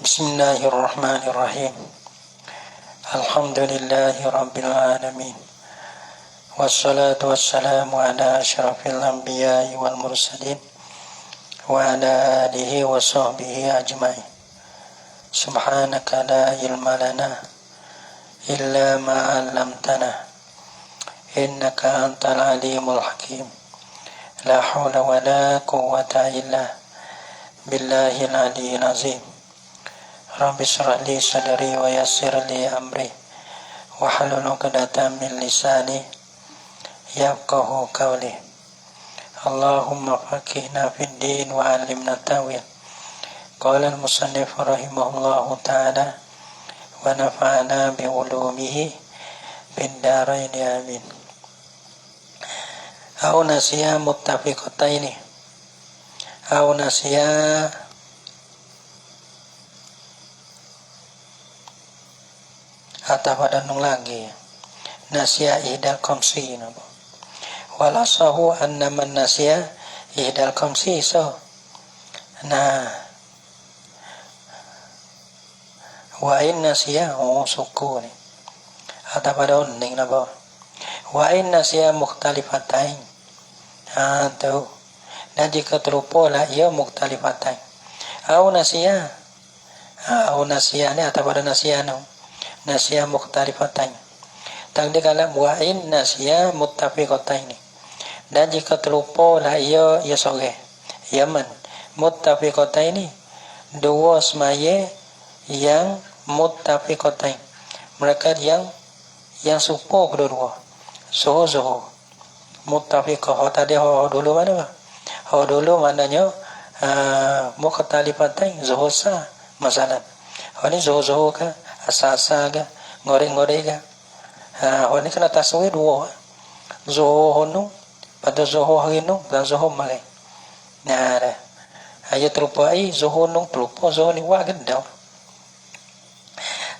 Bismillahirrahmanirrahim. Alhamdulillahi rabbil alamin. Wassalatu wassalamu ala asyrafil anbiya'i wal mursalin wa ala alihi wa sahbihi ajma'in. Subhanaka la ilma lana illa ma 'allamtana innaka antal alimul hakim. La hawla wa la quwwata illa billahil aliyyil azim. Rabbi shrah li sadri wa yassir li amri wahlul 'uqdatam min lisani yafqahu qawli. Allahumma faqihna fid din wa 'allimna ta'wil. Qala al-musannif rahimahullahu ta'ala wa nafa'ana bi ulumihi fid dharain amin. Au nasiya muttafiqataini. Au nasiya atau pada nung lagi nasya ihdal khamsi napa wala sahu anna man nasya ihdal khamsi so nah wa in nasya suku ni atau pada uning napa wa in nasya mukhtalifatain atau dan jika terlupa lah ia mukhtalifatain au nasya ni atau pada nasya no nasya mukhtalifatain tangdi kala wa'in nasya muttafiqatain dan jika terlupa lah ia soge yaman muttafiqatain dua semaya yang muttafiqatain mereka yang supo kedua zuhu muttafiqah tadi dulu mana dulu maknanya mukhtalifatain zuhu sa masalah ini zuhu ka asa-asa ga ngore-ngore ga ini kena tasawir dua zoho nu pada zoho hari nu dan zoho mare nah dah ayat terupai zoho nu pelupa zoho ni wa gendau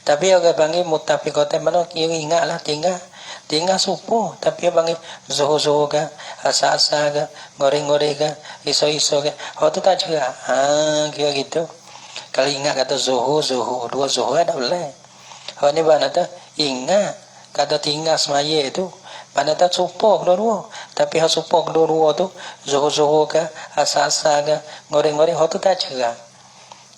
tapi agak panggil muttafiqatan mana kira ingatlah tinggal supo tapi panggil zoho ga asa-asa ga ngore-ngore ga iso-iso ga tu tak juga kira gitu. Kalau ingat kata zoho dua zoho ada boleh. Ini mana tak ingat kata tinggal semaya itu mana tak supo kedua-dua. Tapi hak supo kedua-dua tu zoho ke asa-asa ke ngore-ngore tu tak cerah.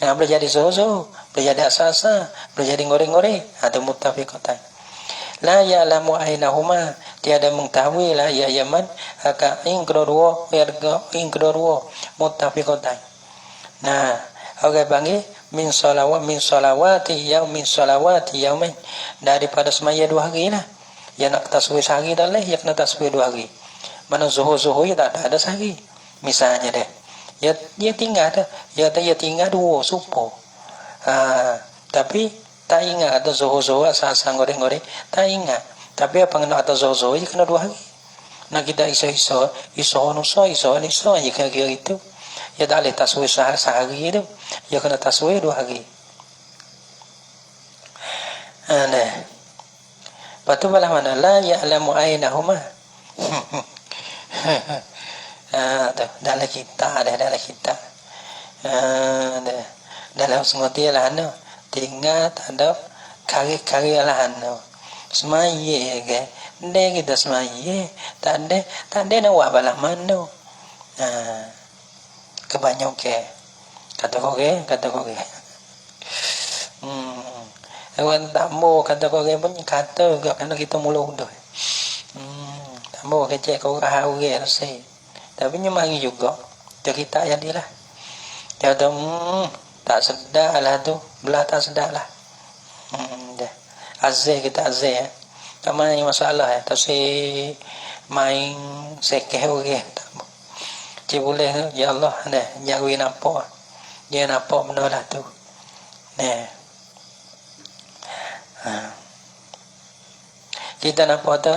Nah boleh jadi zoho, boleh jadi asa-asa, boleh jadi ngore-ngore atau muttafiqatan. La ya'lamu ainahuma tiada mengetahui lah ya yaman aka ing kedua-dua muttafiqatan. Nah okay, panggil min salawati yaumin daripada semaya 2 hari lah. Yang nak tasbih sehari dah lah, yang nak tasbih 2 hari. Mana zuhur ya tak ada sehari. Misalnya deh. Ya tinggal dah. Ya tinggal 2 supo. Tapi tak ingat ada zuhur asal-asal goreng-goreng, tak ingat. Tapi apa kena ada zuhur ya kena 2 hari. Nak kita iso ya kira-kira itu. Ya tak boleh taswir sehari itu. Ya kena taswir 2 hari. Nah. Lepas tu malah mana? La ya'lamu ainahuma. Dalam kita. Dalam semua dia lah. Tinggal tak ada karya lah. Semaya ke. Dia kita semaya. Tak ada nak buat balah mana. Kebanyakan kata koge Awan tak mau kata koge pun kata juga kerana kita mula udah tak mau kecek kau rahau ge rasa tapi nyemangi juga jadi kita yang dia lah dia tu tak sedar lah tu belah tak sedar lah azai kita azai tak main masalah tak si main sekeh ge Cik boleh ya Allah jawi nampak dia nampak benda lah tu kita nampak tu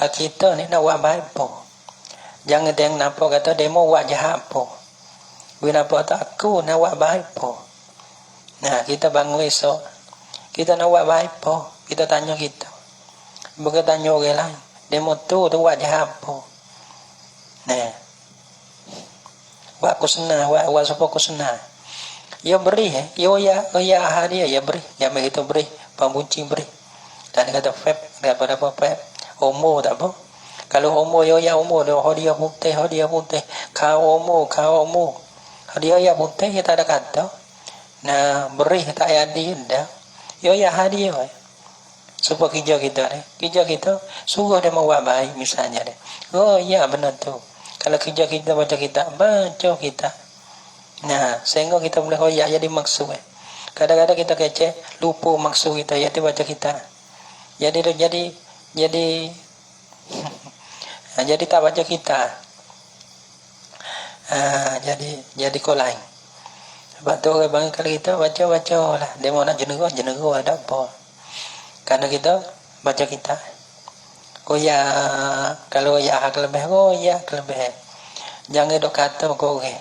kita ni nak buat baik po jangan dia nampak kata dia mau buat jahat po bila nampak tu aku nak buat baik po nah kita bangun esok kita nak buat baik po kita tanya kita bukan tanya orang lain dia mau tu buat jahat po buat kusna, buat supaya kusna. Ya beri, ya hadiah, ya beri, ya begitu beri, pembuncing beri. Dan kata feb, daripada apa feb, homo tak apa. Kalau homo, ya homo, hadiah putih, kau homo, hadiah putih, ya tak ada kata. Nah, beri tak ada dah. Ya hadiah. Supaya kerja kita, suruh dia mau buat baik misalnya deh. Oh ya benar tu. Kalau kerja kita baca kita. Nah, sehingga kita boleh hoyak jadi maksud. Kadang-kadang kita kece, lupa maksud kita, ya baca kita. Jadi jadi tak baca kita. Jadi kolai. Sebab tu orang bang kalau kita baca lah. Dia mau nak jeneruh ada apa? Karena kita baca kita. Kalau hak lebih. Jangan dok kata kau ke.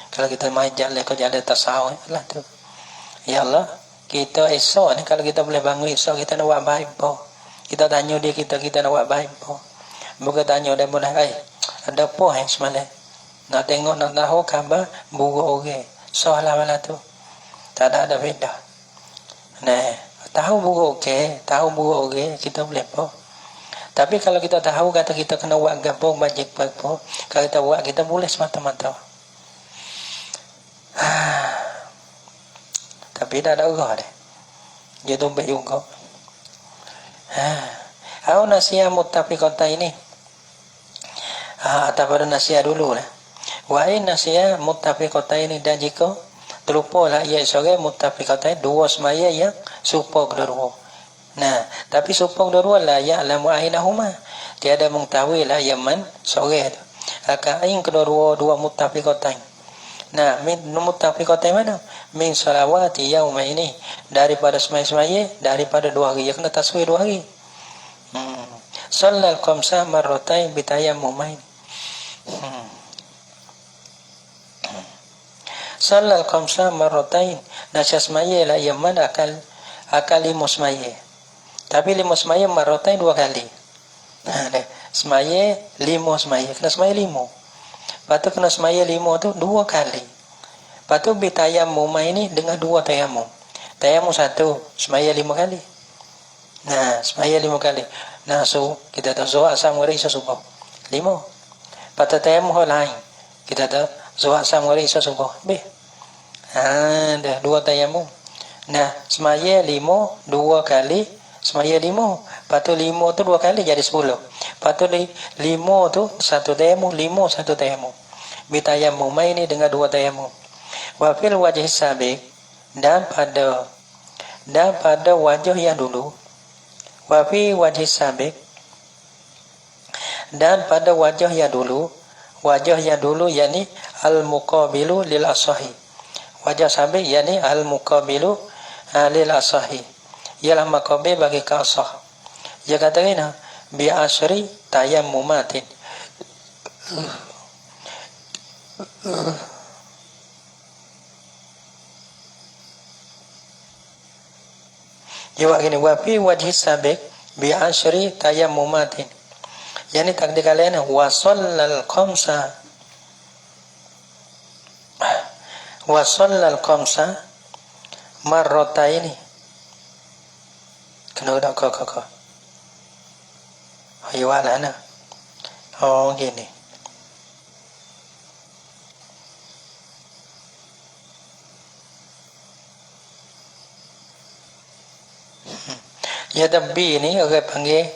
Kalau kita main jalan tasawuf lah tu. Ya Allah, kita esok ni kalau kita boleh bangun esok kita nak buat baik po. Kita tanya dia kita nak buat baik po. Bukan tanya dia boleh ada apa semalam. Nak tengok nak tahu khabar buruk orang. Soalan mana tu. Tak ada beda. Nah, tahu buruk orang kita boleh po. Tapi kalau kita tahu kata kita kena buat gapo bajet apa, kalau kita buat kita boleh semata-mata. Tapi dah ada orang deh. Dia tumbek juga. Aku nasihat muttafiqata ini. Atau pada nasihat dulu lah. Wahai nasihat muttafiqata ini dan jika terlupa lah ia sebagai muttafiqata dua semaya yang serupa kedua. Nah, tapi serupa kedua lah ya alamu ainahuma. Tiada mengetahui lah yang man sore tu. Akain kedua muttafiqata. Nah, muttafiqata mana? Min salawati yauma ini daripada semaya daripada 2 hari. Ya kena tasbih 2 hari. Sallal khamsa marratain bitayammumain. Sallal khamsa marratain. Nasya semaya lah yang mana akal 5 semaya. Tapi 5 semaya marratain 2 kali. Semaya 5 semaya. Kena semaya 5. Lepas tu kena semaya 5 tu 2 kali. Lepas tu bitayamum ini dengan 2 tayamum. Tayamum 1, semaya 5 kali. Nah, semaya 5 kali. Nah, so kita tahu zuhur asar maghrib isya subuh. 5. Lepas tu tayamum lain. Kita tahu zuhur asar maghrib isya subuh. Dah 2 tayamum. Nah, semaya 5 2 kali, semaya 5. Lepas tu 5 tu 2 kali jadi 10. Lepas tu 5 tu 1 tayamum, 5 1 tayamum. Bitayamum ini dengan 2 tayamum. Wa fil wajhi sabiq dan pada wajah yang dulu. Wa fi wajhi sabiq dan pada wajah yang dulu yakni al muqabilu lil asahi. Wajah sabiq yakni al muqabilu lil asahi. Ialah maqabil bagi kasah. Dia kata gini, bi asri tayammumatin. Jawab gini, wa fi wajhi sabiq bi asri tayammumatin. Yani takdir kalian wa sallal khamsa marrataini. Kena dak kau. Ayo ana. Oh gini. Ya tapi ini orang panggil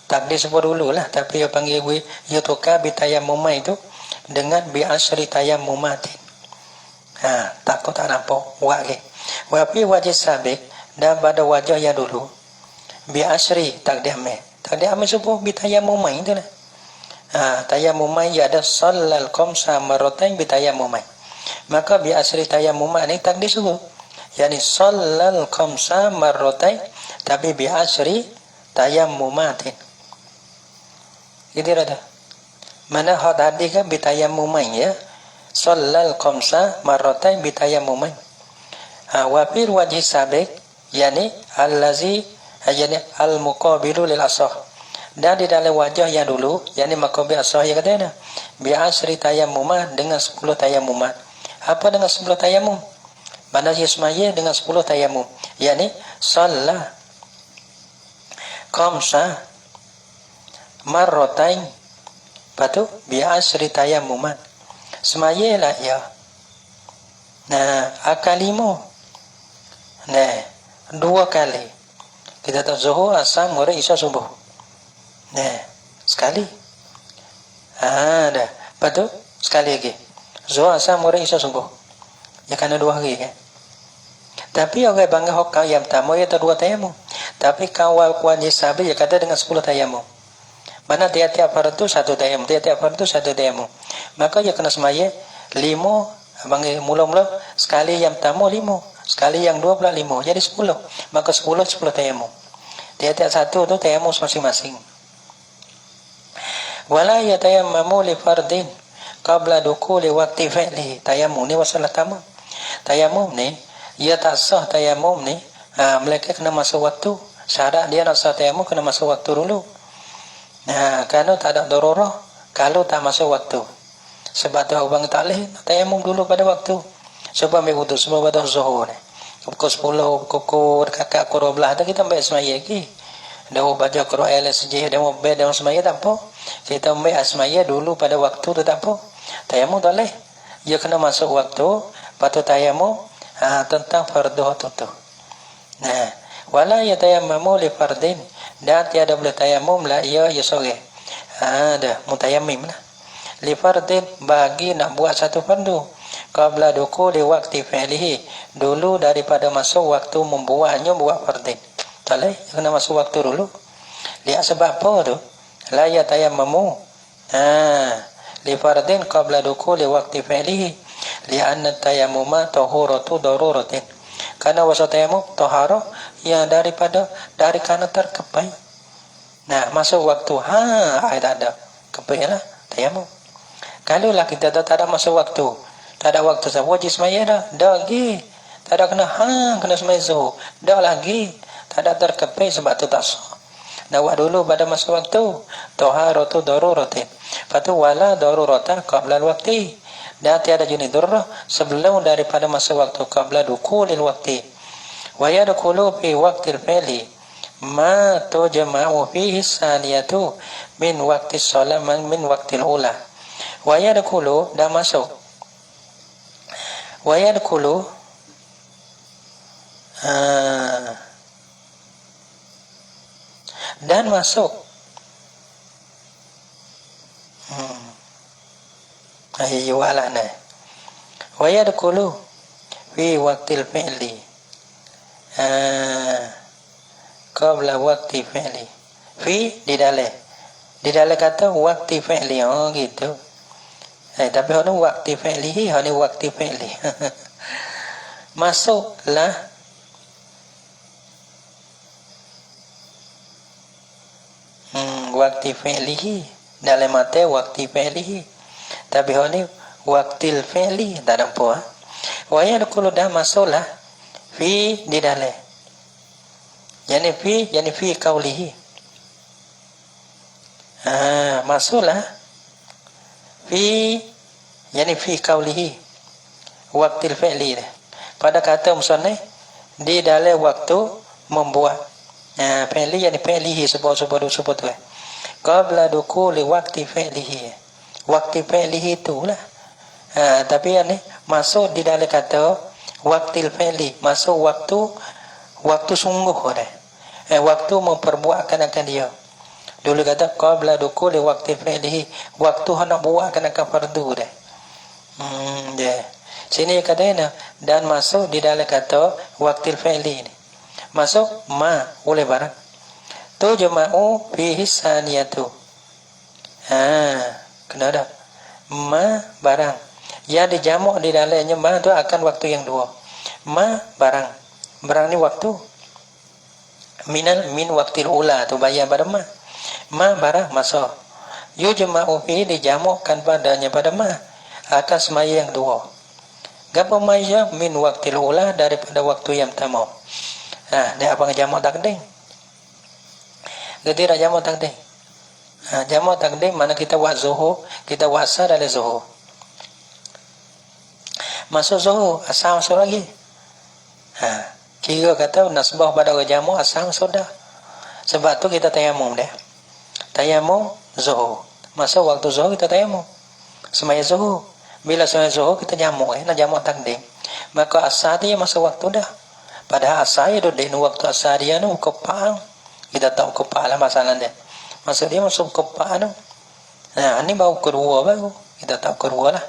takdir sebut dulu lah. Tapi dia panggil ya tukar bitayamumah itu dengan bi asri tayammumatin. Takut tak nampak buat ke. Wapi wajah sabik dan pada wajah yang dulu bi asri takdir ame subuh bitayamumah itu lah. Tayammumah ya ada sallal khamsa marratain bitayamumah. Maka bi asri tayammumah ini takdir subuh. Yani sallal khamsa marratain tapi bi asri tayammumatin. Jadi ada. Mana hak tadi kan bi tayammumain ya. Sallal khamsa marratain bi tayammumain. Wa fil wajhi sabiq yani allazi yani al muqabilu lil asah. Dan di dalam wajah yang dulu yani maqabil asah ya katanya bi asri tayammumah dengan 10 tayammumah. Apa dengan 10 tayamum? Mana dia semaya dengan 10 tayamum, yakni shalla khamsa marratain, patu bi asri tayammuman, semaya lah ya. Nah, akan 5. Nah, 2 kali. Kita tahu zuhur, asar, maghrib, isya, subuh. Nah, sekali. Dah. Patu sekali lagi. Zuhur, asar, maghrib, isya, subuh. Ya kena 2 hari kan. Tapi orang bangga hokka yang pertama ya 2 tayamum. Tapi kawan-kawan sahabat ya kata dengan 10 tayamum. Mana tiap-tiap fardu 1 tayamum, tiap-tiap fardu 1 tayamum. Maka ya kena semaya 5, bangga mula-mula sekali yang pertama 5, sekali yang 2 pula 5. Jadi 10. Maka 10 tayamum. Tiap-tiap satu tu tayamum masing-masing. Wala yatayammamu li fardin qabla dukuli waqti fi'li. Tayamum ni masalah tamam. Tayamum ni, ia tak sah tayamum ni, mereka kena masuk waktu. Syarat dia nak sah tayamum kena masuk waktu dulu. Kalau tak ada darurah, kalau tak masuk waktu. Sebab tu abang tak boleh tayamum dulu pada waktu. Sebab ambil wudu, sebab pada zuhur ni. Pukul 10, pukul kakak pukul 12 tu kita ambil semaya lagi. Dah baca Quran sejih, dah ambil dah semaya tak apa. Kita ambil semaya dulu pada waktu tu tak apa. Tayamum tak boleh. Dia kena masuk waktu. Patut tayamum tentang fardu tu. Nah, wala yatayammamu li fardin, dan tiada boleh tayamum la ia sore. Dah mutayammim lah. Li fardin bagi nak buat satu fardu. Qabla dukuli waqti fi'lihi, dulu daripada masuk waktu membuatnya buat fardin. Tak boleh, kena masuk waktu dulu. Lihat sebab apa tu? La yatayammamu li fardin qabla dukuli waqti fi'lihi. Lianna tayammuma tahuratu daruratin, karena wasa tayammum taharah yang dari karena terkepai. Nah, masuk waktu tak ada kepai lah tayammum. Kalau lah kita tak ada masuk waktu, tak ada waktu sah wajib semaya dah lagi, tak ada kena semaya zuhur dah lagi, tak ada terkepai, sebab tu tak sah. Nak buat dulu pada masa waktu taharatu daruratin. Patu wala darurata qabla al-waqti, dan tiada jenis darurah sebelum daripada masa waktu. Qabla dukulil waqti wa yadkhulu fi waqtil fi'li ma tujma'u fihi saniyatu min waqti shalah min waqtil ula. Wa yadkhulu, dah masuk. Wa yadkhulu dan masuk. Ayyualana wa yadkhulu fi waqtil fi'li qabla waqti fi'li. Fi di dalam kata waqti fi'li, gitu. Tapi hanya waqti fi'li, hanya waqti fi'li. Masuklah waqti fi'lihi, dalam mata waqti fi'lihi. Tapi ini waqtil fi'li tak ada apa. Wa yadkhulu, dah masuklah fi di dalam. Yani fi qaulihi. Masuklah fi fi qaulihi waqtil fi'li. Pada kata musannif di dalam waktu membuat. Fi'li fi'lihi sebut tu. Qabla dukuli waqti fi'lihi. Waktu fi'lihi itulah. Tapi masuk di dalam kata waqtil fi'li, masuk waktu sungguh dah. Waktu memperbuatkan akan dia. Dulu kata qabla dukuli waqti fi'lihi, waktu hendak buatkan akan fardu dah. Sini kata dan masuk di dalam kata waqtil fi'li ni. Masuk ma oleh barang. Tu jama'u fihi saniyatu. Kena ada ma barang yang dijamak di dalamnya. Ma tu akan waktu yang 2. Ma barang ni waktu min waktil ula tu bayar pada ma barang masa. Yujma'u fi dijamakkan padanya pada ma akan semaya yang 2. Gapo maya min waktil ula, daripada waktu yang pertama. Dia apa jamak takdim? Jadi jamak takdim. Jamak takdim mana kita buat zuhur, kita buat asar dari zuhur. masuk zuhur, asar masuk lagi. Kira kata nasbah pada jamu asar masuk dah. Sebab tu kita tayamum dah. Tayamum zuhur. Masuk waktu zuhur kita tayamum. Semaya zuhur. Bila semaya zuhur kita jamu, nak jamu takdim. Maka asar dia masuk waktu dah. Padahal asar dia duduk waktu asar dia nu kepang. Kita tahu kepang lah masalah dia. Maksud dia masuk kepang tu. Nah, ini baru kedua baru. Kita tahu kedua lah.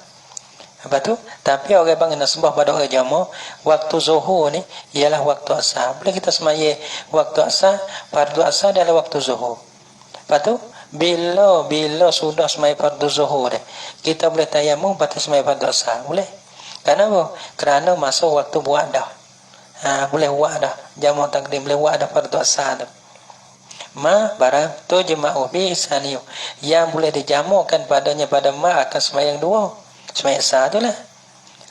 Lepas tu, tapi orang bang nasbah pada orang jamu, waktu zuhur ni ialah waktu asar. Bila kita semaya waktu asar, fardu asar adalah waktu zuhur. Lepas tu, bila sudah semaya fardu zuhur dah, kita boleh tayamum pada semaya fardu asar. Boleh. Kenapa? Kerana masuk waktu buat dah. Boleh buat dah. Jamu takdim boleh buat dah fardu asar tu. Barang tu jema'u bisaniyu yang boleh dijamukan padanya pada akan sembahyang dua, sembahyang sah tu lah.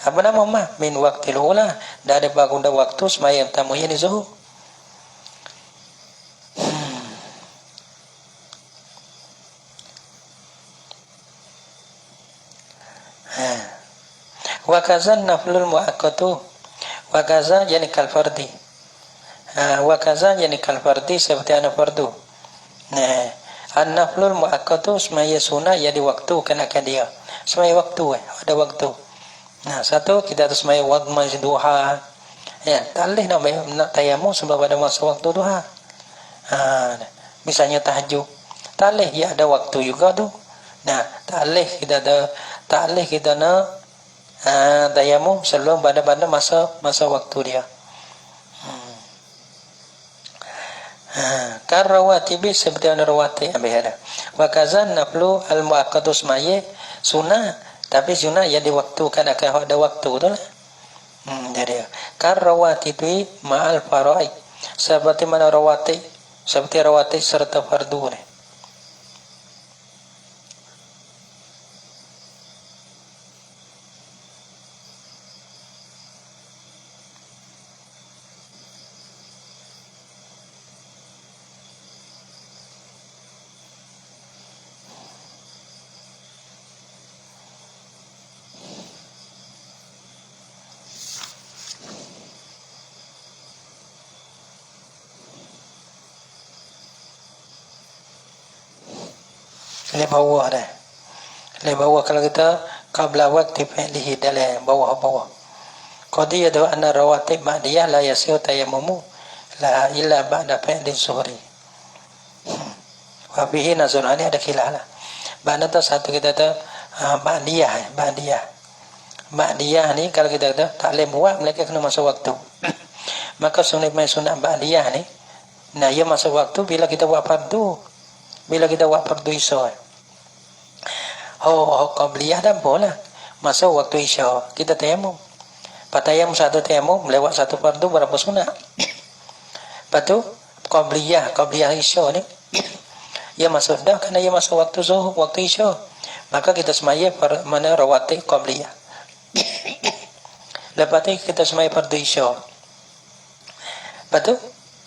Apa nama min waktil ula, dari baginda waktu sembahyang tamu yang zuhur. Wa kazan naflul muakkatu wa kaza yani kal fardi. Wa kaza yani kal fardi seperti anak fardu. Nah, an-naflul muakkatu semaya sunah ya di waktu kenakan dia. Semaya waktu ada waktu. Nah, satu kita harus semaya waktu masjid duha. Ya, tak boleh nak tayamum sebab ada masa waktu duha. Misalnya tahajud. Tak boleh ya ada waktu juga tu. Nah, tak boleh kita nak tayamum sebelum pada masa waktu dia. Kan rawatibi seperti mana rawatib ada. Wa kazan naflu al muakkatu semaye sunnah, tapi sunnah yang diwaktukan akan ada waktu tu lah. Jadi kan rawatibi ma'al faraid seperti mana rawatib, seperti rawatib serta fardu ni. Di bawah dah. Di bawah kalau kita qabla waqti fi'lihi dalam bawah. Qadiyatu anna rawatib ba'diyah la yasihu tayammumu la illa ba'da fi'li zuhri. Wa bihi nazar ini ada khilaf lah. Ba'da tu satu kita tu ba'diyah. Ba'diyah ni kalau kita kata tak boleh buat mereka kena masuk waktu. Maka sunat ba'diyah ni nah ia masuk waktu bila kita buat fardu. Bila kita buat fardu isya. Qabliyah dah boleh. Masuk waktu isya kita tayamum. Patayamum satu tayamum lewat satu fardu berapa sunat. Lepas tu qabliyah isya ni ia masuk dah kerana ia masuk waktu zuhur, waktu isya. Maka kita semaya mana rawatib qabliyah. Lepas tu kita semaya fardu isya. Lepas tu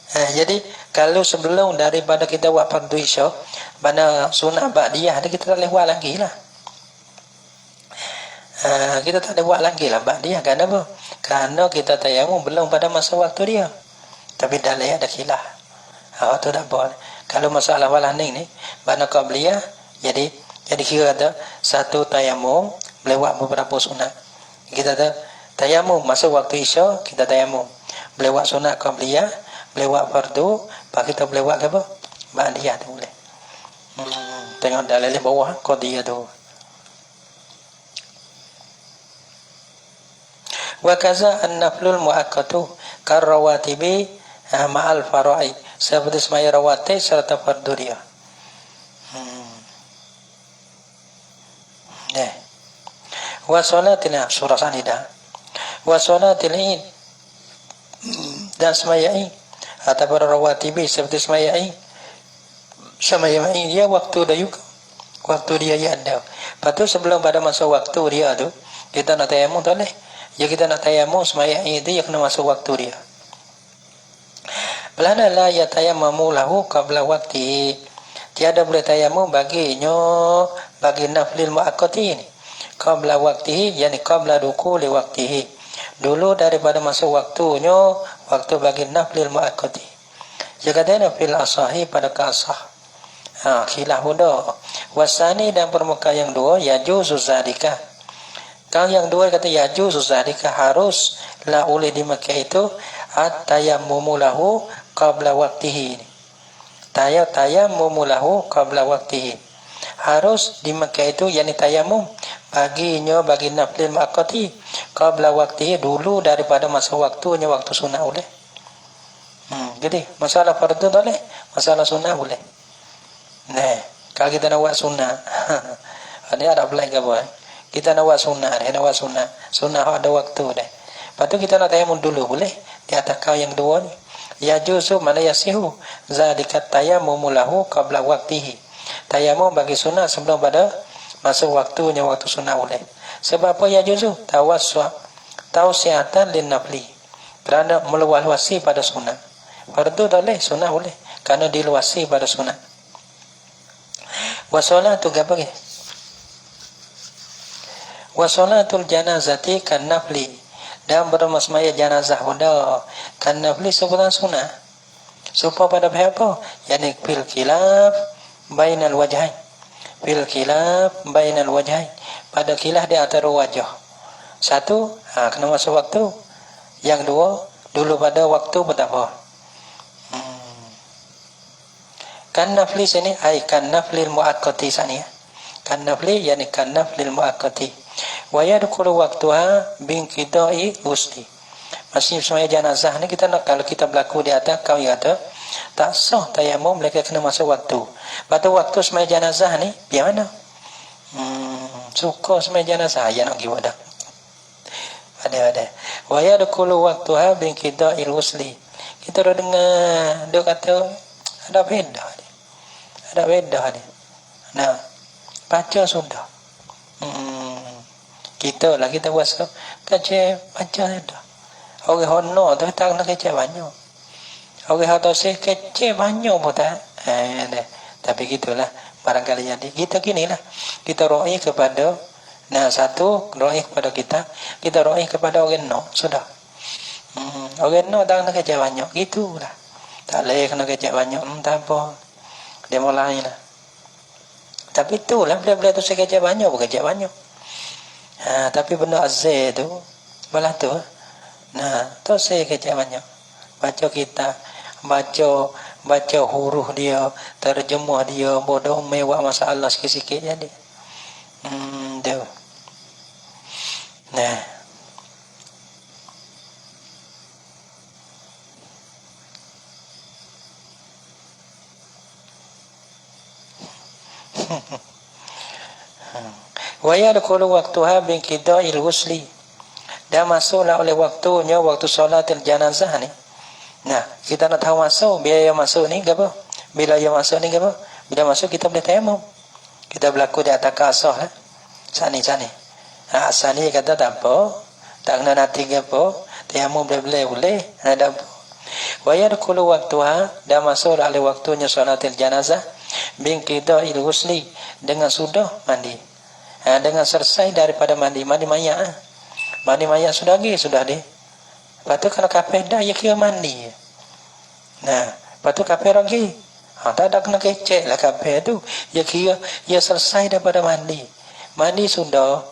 jadi kalau sebelum daripada kita buat fardu isya, mana sunat ba'diyah kita tak boleh buat lagi lah. Kita tak boleh buat lagi lah ba'diyah. Kerana apa? Kerana kita tayamum belum pada masa waktu dia. Tapi dalam ada khilaf. Tu tak boleh. Kalau masalah walaning ni, mana qabliyah, jadi kira ada satu tayamum boleh buat beberapa sunat. Kita tayamum masuk waktu isya, kita tayamum. Boleh buat sunat qabliyah, boleh buat fardu, pak kita boleh buat apa? Ba'diyah tu boleh. Tengok dalam bawah qadiyah tu. Wa kaza an-naflul muakkatu karawatibi ma'al faraid seperti semaya rawatib serta fardu dia. Wa salatina surah An-Nida. Wa salatil id dan semaya id atau rawatibi seperti semaya id. Semaya id dia waktu dah juga. Waktu dia ya ada. Lepas tu sebelum pada masa waktu dia tu kita nak tayamum tak boleh. Ya kita nak tayamum semaya itu ya kena masuk waktu dia. Belana la ya tayammamu lahu qabla waqti. Tiada boleh tayamum bagi naflil muakkati ini. qabla waqtihi, yani qabla dukuli waqtihi, dulu daripada masuk waktunya, waktu bagi naflil muakkati. Jika dia fil asahi pada kasah. Khilaf muda. Wasani dan permukaan yang dua, yajuzu zalika. Kalau yang dua kata yajuzu zalika, harus la oleh dimakai itu at-tayammumu lahu qabla waqtihi. Tayammumu lahu qabla waqtihi. Harus dimakai itu yakni tayamum baginya bagi naflil muakkati qabla waqtihi, dulu daripada masa waktunya, waktu sunnah boleh. Jadi masalah fardu boleh, masalah sunnah boleh. Nah, kalau kita nak buat sunnah, ini ada pelai ke apa? Kita nak buat sunnah, sunnah ada waktu dah. Lepas tu kita nak tayamum dulu boleh. Di atas kau yang dua ni, ya juzu mana yasihu zalika tayammumu lahu qabla waqtihi. Tayamum bagi sunnah sebelum pada masa waktunya, waktu sunnah boleh. Sebab apa ya juzu? Tausiatan lin nafli, kerana meluasi pada sunnah. Fardu boleh, sunnah boleh, kerana diluasi pada sunnah. Wasolatu apa ke? Wasolatul janazati kan nafli, dan bermasmaya janazah pada kan nafli sebutan sunnah. Supaya pada apa? Yani fil khilaf bainal wajhain. Fil khilaf bainal wajhain, pada khilaf di antara wajah. Satu, kena masuk waktu. Yang dua, dulu pada waktu betapa. Kan nafli sini ai kan naflil muakkati sani. Kan nafli yani kan naflil muakkati. Wa yadkhulu waqtuha binqita'i usli. Masih semaya janazah ni kita nak, kalau kita berlaku di atas kau kata tak sah tayamum, mereka kena masuk waktu. Pada waktu semaya janazah ni biar mana? Suka semaya janazah ya nak giwa dah. Ada. Wa yadkhulu waqtuha binqita'i usli. Kita dah dengar dia kata ada beda dia. Nah, baca sudah. Kita puasa baca sudah. Orang hono tu tak nak kecil banyak. Orang hatu sih kecil banyak pun tak. Tapi gitulah barangkali jadi. Kita ginilah. Kita roi kepada satu roi kepada kita roi kepada orang no sudah. Orang no tak nak kecil banyak, gitulah. Tak boleh kena kecil banyak, tak apa. Dia mulai lah. Tapi itulah bila-bila tu saya kecil banyak, bukan kecil banyak. Tapi benda azir tu, belah tu. Tu saya kecil banyak. Baca kita, baca huruf dia, terjemah dia, bodoh mewah masalah sikit-sikit jadi. Tu. Wa yadkhulu waqtuha binqida'il ghusli, dan masuklah oleh waktunya waktu solatil janazah ni. Kita nak tahu masuk, biaya masuk ni ke apa? Bila ia masuk ni ke apa? Bila masuk kita boleh tayamum. Kita berlaku di atas kasah sani. Asal ni kata tak apa, tak kena nanti ke apa, tayamum boleh. Ada apa? Wa yadkhulu waqtuha, dan masuklah oleh waktunya solatil janazah binqida'il ghusli, dengan sudah mandi. Dengan selesai daripada mandi mayat. Mandi mayat sudah dia. Lepas tu kalau kafir dah, ia kira mandi. Lepas tu kafir lagi. Tak ada kena kecek lah kafir tu. Ia kira, ia selesai daripada mandi. Mandi sudah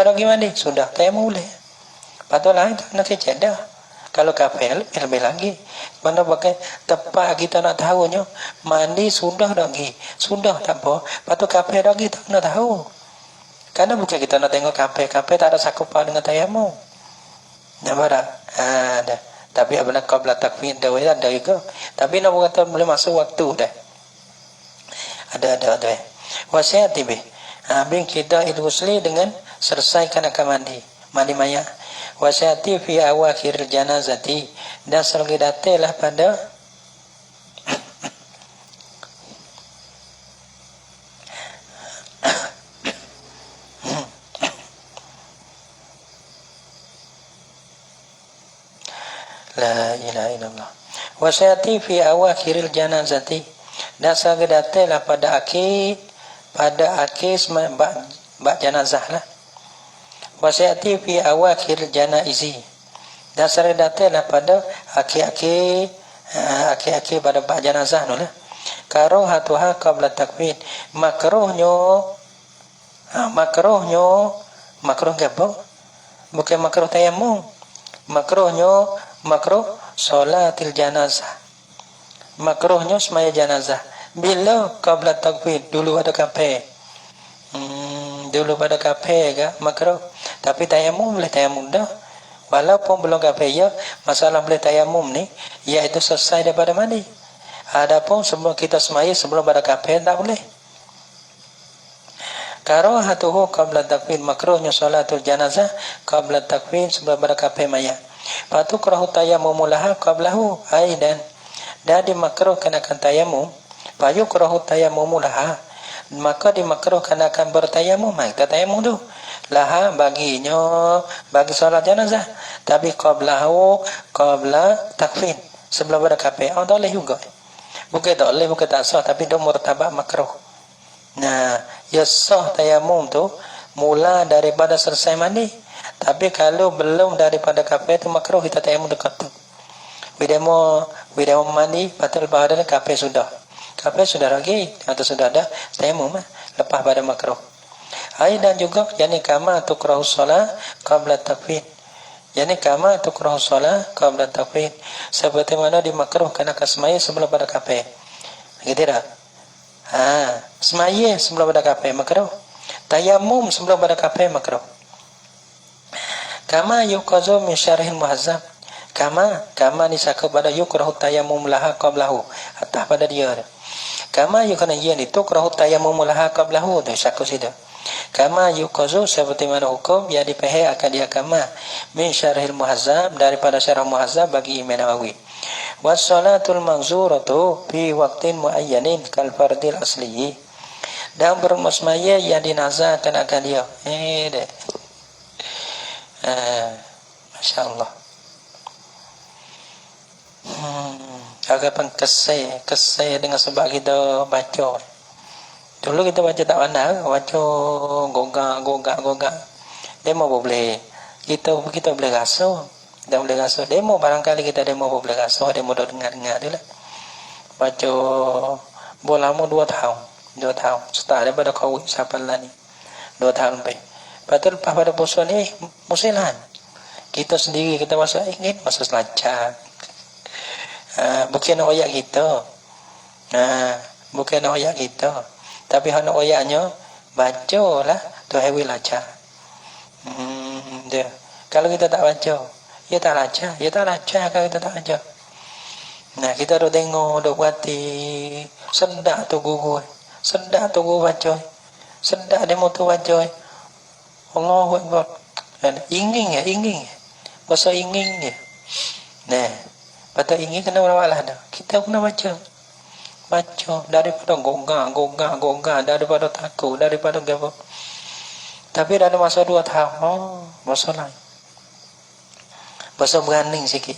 lagi mandi. Sudah, tayamum boleh. Lepas tu lain tak kena kecek dah. Kalau kafir, lebih lagi. Mana pakai tepat kita nak tahunya, mandi sudah lagi. Sudah tak apa. Lepas tu kafir lagi tak kena tahu. Karena bukan kita nak tengok kafir tak ada sakupan dengan tayamum. Nampak tak? Tapi apabila qabla takfir dah juga. Tapi nak kata boleh masuk waktu dah. Ada. Wasiati bih. Binqida'il ghusli, dengan selesaikan akan mandi mayat. Wasiati fi awakhir janazati, dan selagi datanglah pada la ilaha illallah. Wasayati fi awakhiril janazati, dan selagi datanglah pada akhir bak janazah lah. Wasyati fi awakhir janaizi. Dan sering datanglah pada akhir-akhir pada bab jenazah tu lah. Karohatuha qabla takfin. Makruh apa? Bukan makruh tayammum. Makruh solatil janazah. Makruhnya semaya janazah. Bila qabla takfin, dulu ada kafir. Dulu pada kafir ke makruh. Tapi tayammum boleh tayammum dah. Walaupun belum kafir ya, masalah boleh tayammum ni iaitu selesai daripada mandi. Adapun sebelum kita semaya sebelum pada kafir tak boleh. Karahatuhu qabla takfin, makruhnya salatul janazah qabla takfin sebelum pada kafir mayat. Patu kerahu tayammum laha qablahu aidan. Dan dimakruhkan akan tayammum, payu kerahu tayammum laha, maka dimakruhkan akan bertayamum. Kita tayamum tu laha baginya, bagi solat jenazah, tapi qabla takfin sebelum pada kafir. Tak boleh juga. Bukan tak boleh, bukan tak sah, tapi dia murtabak makruh. Nah, ya sah tayamum tu mula daripada selesai mandi. Tapi kalau belum daripada kafir tu makruh kita tayamum dekat tu. Bila mau mandi batal pada kafir sudah. Kafir sudah lagi atau sudah ada tayamum lepas pada makruh. Dan juga yani kama tukrahu shalah qabla takfin. Yani kama tukrahu shalah qabla takfin. Seperti mana dimakruhkan akan semaya sebelum pada kafir. Gitu tak? Semaya sebelum pada kafir makruh. Tayamum sebelum pada kafir makruh. Kama yuqazu min syarhil muhazzab. Kama nisaka pada yukrahu tayammum laha qablahu. Atas pada dia. Kama yukana yani tukrahu tayammum laha qablahu. Tu syaku situ. Kama yuqazu seperti mana hukum yang dipahami akan dia kama min syarhil muhazzab daripada syarah muhazzab bagi Imam Nawawi. Wassalatul manzuratu fi waqtin muayyanin kal fardil asli. Dan bermusmaya yang dinazarkan akan dia. Masya Allah. Agak kesai dengan sebab kita baca. Dulu kita baca tak pandang, baca gogak. Demo boleh. Kita boleh rasa. Kita boleh rasa. Demo barangkali kita demo boleh rasa. Demo dah dengar tu lah. Baca bolama 2 tahun. 2 tahun. Start daripada kau siapa lah ni. 2 tahun lebih. Lepas tu lepas pada puasa ni, musilan. Kita sendiri kita masa ingin masa selacak. Bukan nak oyak kita. Bukan nak oyak kita. Tapi nak oyaknya baca lah tu hewi lacak. Dia. Kalau kita tak baca, ya tak lacak. Ya tak lacak kalau kita tak baca. Nah, kita duk tengok, duk buati. Sedap tu guru. Sedap tu guru baca. Sedap demo tu baca. Allahu Akbar. Ingin ya. Bahasa ingin ya. Nah, pada ingin kena berawal dah. Kita kena baca daripada gogak, daripada takut, daripada apa. Tapi dah ada masa 2 tahun, masa lain. Masa berani sikit.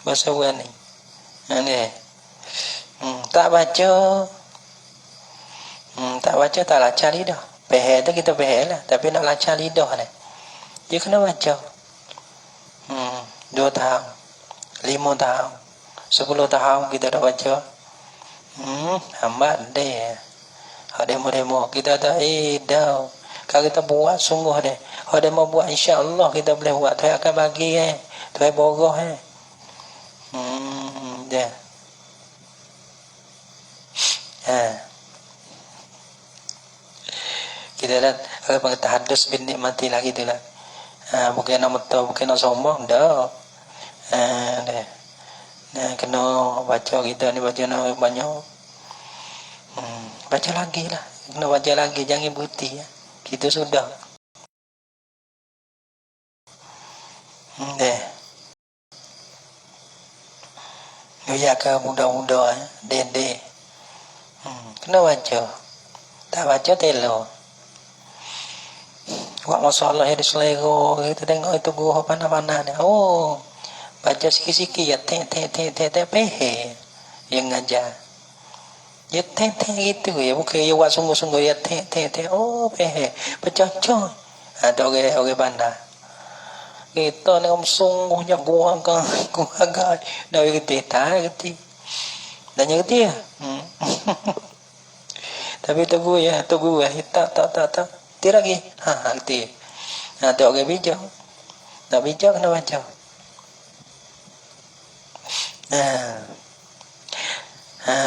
Masa berani. Tak baca, tak lacak lidah. Pehel tu kita pehel lah. Tapi nak lacak lidah ni. Dia kena baca. 2 tahun. 5 tahun. 10 tahun kita dah baca. Hambat deh. Demo. Kita tak dah. Kalau kita buat sungguh deh. Demo buat insya-Allah kita boleh buat. Tuhan akan bagi Tuhan boroh Dia. Kita dah kalau pakai tahadus bin nikmati lagi tu lah. Bukan nak betul, bukan nak sombong dah. Kena baca kita ni baca nak banyak. Baca lagi lah. Kena baca lagi, jangan berhenti ya. Kita sudah. Ya ke muda-muda dede. Kena baca. Tak baca telo. Buat masalah yang diselera, kita tengok itu guru panah-panah ni. Baca sikit-sikit ya, te pehe yang ngajar. Ya teh gitu ya, bukan ya buat sungguh-sungguh ya teh. Oh pecah-pecah. Ada orang bandar. Kita ni sungguhnya gua agak dah gitu tak. Dan yang ketiga. Tapi tunggu ya, tak. Tidak lagi. Gitu. Nah, tu orang bijak. Tak bijak kena baca.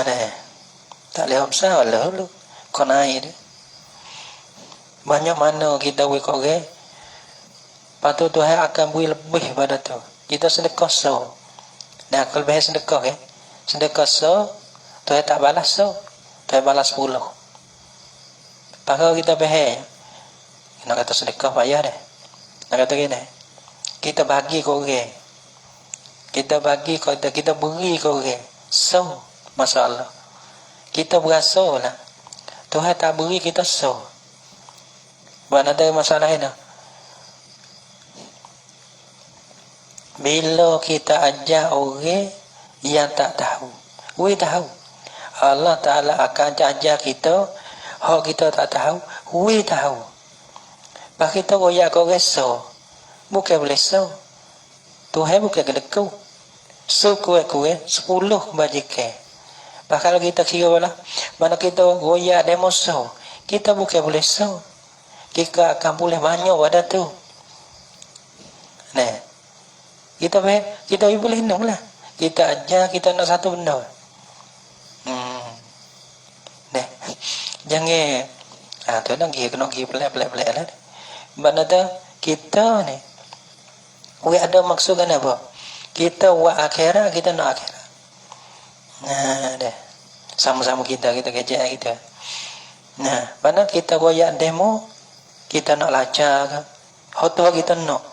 Deh. Tak boleh usah lah lu. Kau naik dia. Banyak mana kita wik orang. Patut Tuhan akan beri lebih pada tu. Kita sedekah so. Nah, kalau bahas sedekah sedekah so, Tuhan tak balas so. Tuhan balas 10. Pakau kita bahas. Nak kata sedekah payah deh. Nak kata gini. Kita bagi ke orang. Kita bagi kita beri ke orang. So, masalah. Kita berasa lah. Tuhan tak beri kita so. Buat ada masalah ini. Bila kita ajar orang yang tak tahu. We tahu. Allah Ta'ala akan ajar kita. Hak kita tak tahu. We tahu. Pak kita royak kau rasa. Bukan boleh so. Tuhan bukan kedeku. So kuat-kuat 10 bajikan. Pak kalau kita kira lah. Mana kita royak demo so. Kita bukan boleh so. Kita akan boleh banyak pada tu. Nah. Kita boleh hitung lah. Kita ajar kita nak satu benda. Nah. Jangan. Tu nak pergi pelak-pelak lah. Mana tu kita ni. We ada maksud kan apa? Kita buat akhirat, kita nak akhirat. Nah, dah. Sama-sama kita kerja kita. Nah, mana kita royak demo, kita nak lancar kan? Hoto kita nak.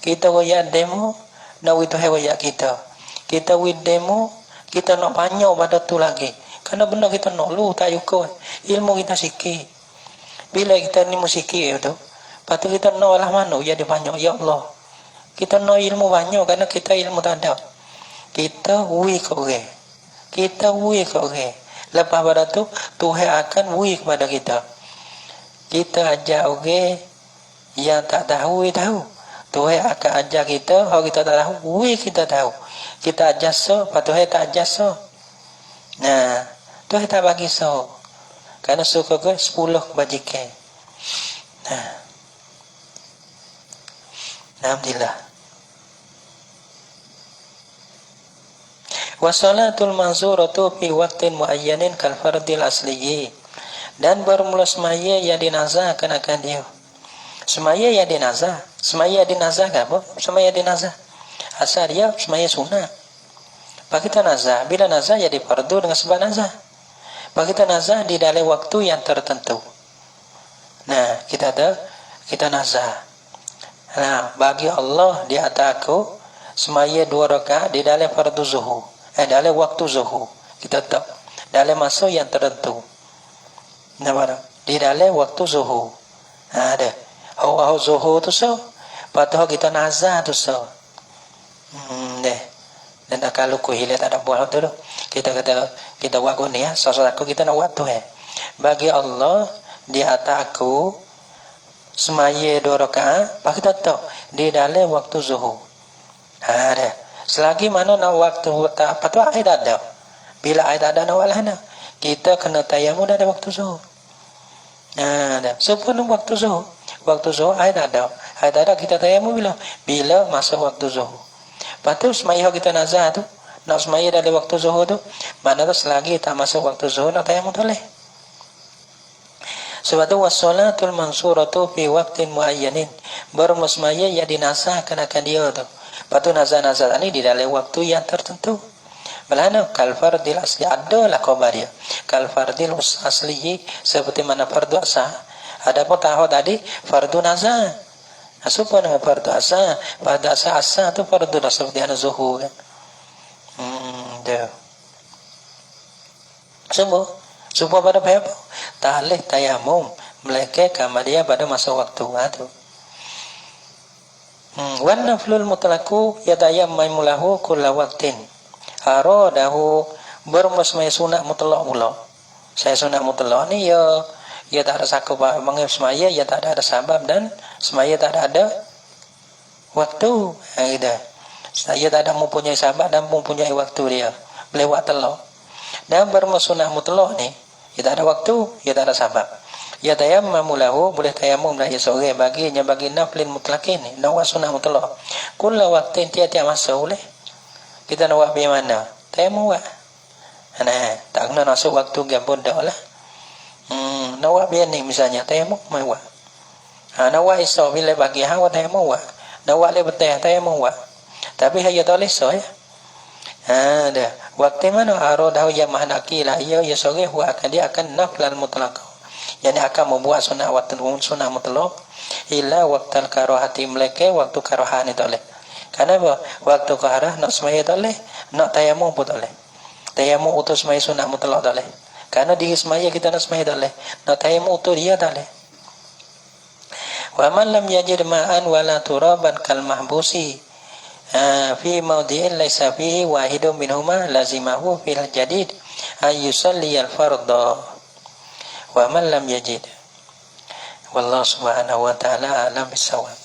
Kita royak demo, nak itu royak kita. Kita wid demo, kita nak banyak pada tu lagi. Karena benda kita nak lu tak cukup. Ilmu kita sikit. Bila kita ni sikit tu, patut kita nak lah mana jadi banyak ya Allah. Kita nak ilmu banyak karena kita ilmu tak ada. Kita wui ke orang. Kita wui ke orang. Lepas pada tu, Tuhan akan wui kepada kita. Kita ajar orang yang tak tahu, Tuhan akan ajar kita, kalau kita tak tahu, wui kita tahu. Kita ajar so, lepas Tuhan tak ajar so. Nah, Tuhan tak bagi so. Karena suka ke 10 bajikan. Nah. Alhamdulillah. Wasalatul manzuratu fi waqtin muayyanin kal fardil asliyi. Dan bermula semaya yang dinazahkan akan dia. Semaya yang dinazah. Semaya dinazah kan apa? Semaya dinazah. Asal dia semaya sunnah. Pak kita nazah. Bila nazah jadi fardu dengan sebab nazah. Pak kita nazah di dalam waktu yang tertentu. Nah, kita nazah. Nah, bagi Allah di atas aku semaya 2 rakaat di dalam fardu zuhur. Dalam waktu zuhur. Kita tahu. Dalam masa yang tertentu. Nah, di dalam waktu zuhur. Ada. Hau zuhur tu so. Patut kita nazar tu so. Deh. Dan kalau ku hilang tak ada buat tu. Kita buat ku ni ya. Sesuatu kita nak buat tu Bagi Allah di atas aku semaya 2 rakaat, pak kita tahu di dalam waktu zuhur. Ada. Selagi mana nak waktu tak apa tu air tak ada. Bila air tak ada nak walahna. Kita kena tayamum dari waktu zuhur. Ada. Sebelum waktu zuhur. Waktu zuhur air tak ada. Air tak ada kita tayamum bila masuk waktu zuhur. Lepas tu semaya kita nazar tu, nak semaya dari waktu zuhur tu, mana tu selagi tak masuk waktu zuhur nak tayamum boleh. Sebab tu wassalatul mansuratu fi waqtin muayyanin. Bermusmaya yang dinasahkan akan dia tu. Lepas tu nazar-nazar ni di dalam waktu yang tertentu. Belana kal fardil asli adalah khabar dia. Kal fardil asli seperti mana fardu asah. Adapun tahu tadi fardu nazar. Supaya fardu asah, fardu asah tu fardu seperti ana zuhur kan. Dia. Semua pada apa? Talih tayamum meleke kamadia pada masa waktu itu. Wan naflul mutlaqu yatayammamulahu kulla waqtin. Aradahu bermusmai sunat mutlaq mula. Saya sunat mutlak ni ya tak ada sakup mengenai semaya, ya tak ada sabab dan semaya tak ada waktu. Gitu. Saya tak ada mempunyai sabab dan mempunyai waktu dia. Melewat telok. Dan bermusunah mutlak ni, ya tak ada waktu, ya tak ada sabab. Ya tayammamu lahu, boleh tayamum dah ya sore baginya bagi naflin mutlakin ni, nawak sunah mutlak. Kula waktu tiap-tiap masa boleh. Kita nak buat pergi mana? Tayamum buat. Nah, tak kena masuk waktu gabun dah lah. Nak buat pergi ni misalnya, tayamum mai buat. Nak buat esok bila bagi hawa tayamum buat. Nak buat le betah tayamum buat. Tapi hanya tak boleh esok ya. Dah. Waktu mana arodahu ya mahnakilah, ya sore buat akan dia akan naflan mutlak. Yani akan membuat sunat mutlak ila waktu karahati meleke waktu karahan itu oleh. Karena apa? Waktu karah nak semaya tak boleh, nak tayamum pun tak boleh. Tayamum utus semaya sunat mutlak tak boleh. Karena di semaya kita nak semaya tak boleh. Nak tayamum utus dia tak boleh. Wa man lam yajid ma'an wala turaban kal mahbusi fi mawdi'in laysa fihi wahidun minhuma lazimahu fil jadid ay yusalli al fardha. Wa man lam yajid wallahu subhanahu wa ta'ala alam bisawab.